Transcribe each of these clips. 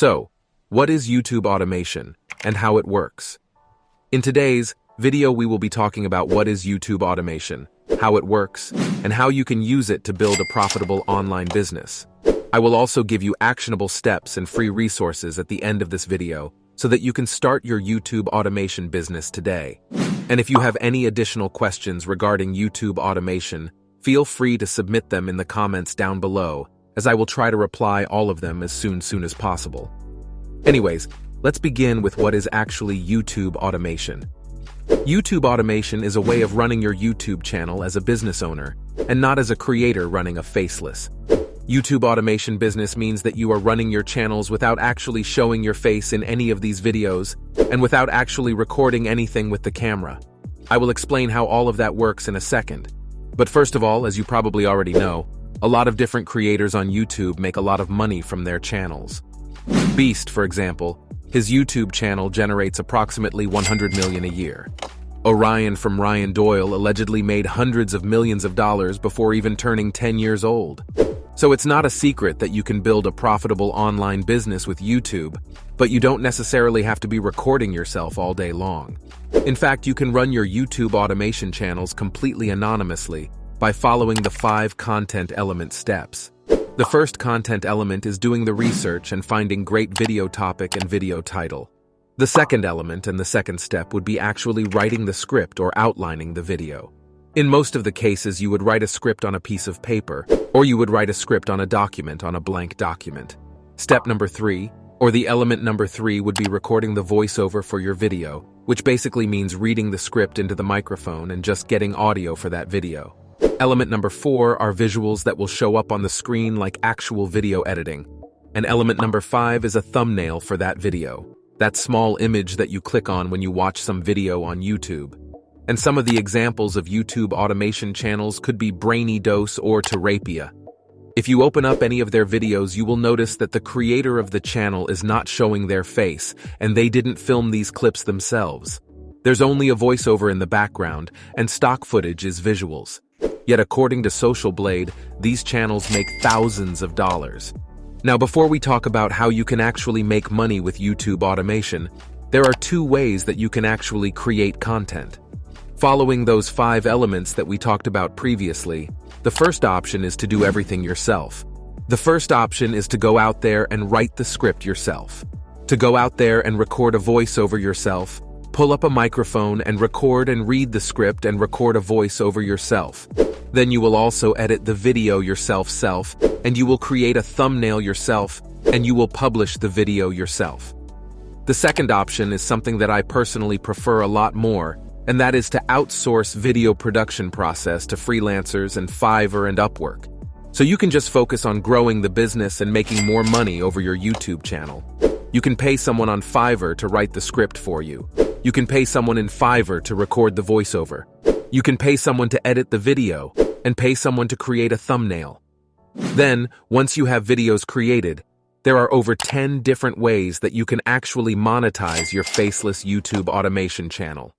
So, what is YouTube automation and how it works? In today's video, we will be talking about what is YouTube automation, how it works, and how you can use it to build a profitable online business. I will also give you actionable steps and free resources at the end of this video so that you can start your YouTube automation business today. And if you have any additional questions regarding YouTube automation, feel free to submit them in the comments down below, as I will try to reply all of them as soon as possible. Anyways, let's begin with what is actually YouTube automation. YouTube automation is a way of running your YouTube channel as a business owner, and not as a creator running a faceless. YouTube automation business means that you are running your channels without actually showing your face in any of these videos, and without actually recording anything with the camera. I will explain how all of that works in a second. But first of all, as you probably already know, a lot of different creators on YouTube make a lot of money from their channels. Beast, for example, his YouTube channel generates approximately 100 million a year. Orion from Ryan Doyle allegedly made hundreds of millions of dollars before even turning 10 years old. So it's not a secret that you can build a profitable online business with YouTube, but you don't necessarily have to be recording yourself all day long. In fact, you can run your YouTube automation channels completely anonymously by following the 5 content element steps. The first content element is doing the research and finding great video topic and video title. The second element and the second step would be actually writing the script or outlining the video. In most of the cases, you would write a script on a piece of paper, or you would write a script on a document on a blank document. Step number 3, or the element number 3, would be recording the voiceover for your video, which basically means reading the script into the microphone and just getting audio for that video. Element number 4 are visuals that will show up on the screen like actual video editing. And element number 5 is a thumbnail for that video, that small image that you click on when you watch some video on YouTube. And some of the examples of YouTube automation channels could be Brainy Dose or Terapia. If you open up any of their videos, you will notice that the creator of the channel is not showing their face, and they didn't film these clips themselves. There's only a voiceover in the background, and stock footage is visuals. Yet according to Social Blade, these channels make thousands of dollars. Now, before we talk about how you can actually make money with YouTube automation, there are 2 ways that you can actually create content. Following those 5 elements that we talked about previously, the first option is to do everything yourself. The first option is to go out there and write the script yourself. To go out there and record a voiceover yourself, pull up a microphone and record and read the script and record a voiceover yourself. Then you will also edit the video yourself, and you will create a thumbnail yourself, and you will publish the video yourself. The second option is something that I personally prefer a lot more, and that is to outsource video production process to freelancers and Fiverr and Upwork. So you can just focus on growing the business and making more money over your YouTube channel. You can pay someone on Fiverr to write the script for you. You can pay someone in Fiverr to record the voiceover. You can pay someone to edit the video, and pay someone to create a thumbnail. Then, once you have videos created, there are over 10 different ways that you can actually monetize your faceless YouTube automation channel.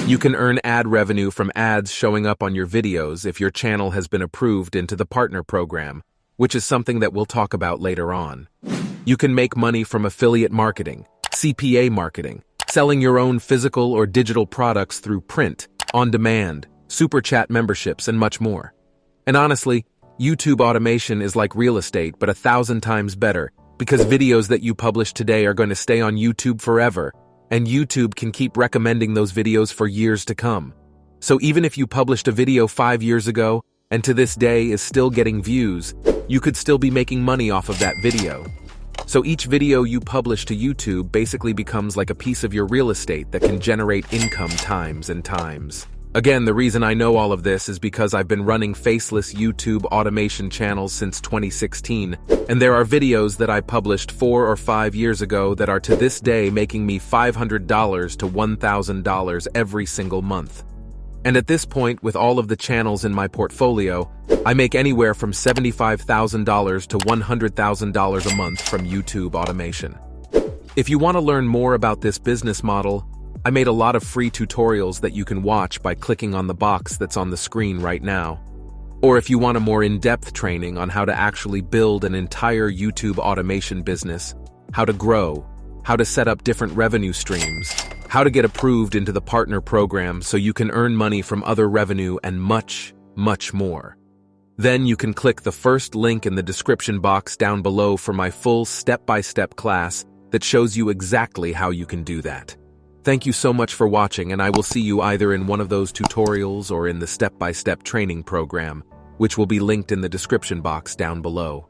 You can earn ad revenue from ads showing up on your videos if your channel has been approved into the partner program, which is something that we'll talk about later on. You can make money from affiliate marketing, CPA marketing, selling your own physical or digital products through print, on demand, super chat memberships, and much more. And honestly, YouTube automation is like real estate, but 1,000 times better, because videos that you publish today are going to stay on YouTube forever, and YouTube can keep recommending those videos for years to come. So even if you published a video 5 years ago, and to this day is still getting views, you could still be making money off of that video. So each video you publish to YouTube basically becomes like a piece of your real estate that can generate income times and times. Again, the reason I know all of this is because I've been running faceless YouTube automation channels since 2016, and there are videos that I published 4 or 5 years ago that are to this day making me $500 to $1,000 every single month. And at this point, with all of the channels in my portfolio, I make anywhere from $75,000 to $100,000 a month from YouTube automation. If you want to learn more about this business model, I made a lot of free tutorials that you can watch by clicking on the box that's on the screen right now. Or if you want a more in-depth training on how to actually build an entire YouTube automation business, how to grow, how to set up different revenue streams, how to get approved into the partner program so you can earn money from other revenue, and much, much more. Then you can click the first link in the description box down below for my full step-by-step class that shows you exactly how you can do that. Thank you so much for watching, and I will see you either in one of those tutorials or in the step-by-step training program, which will be linked in the description box down below.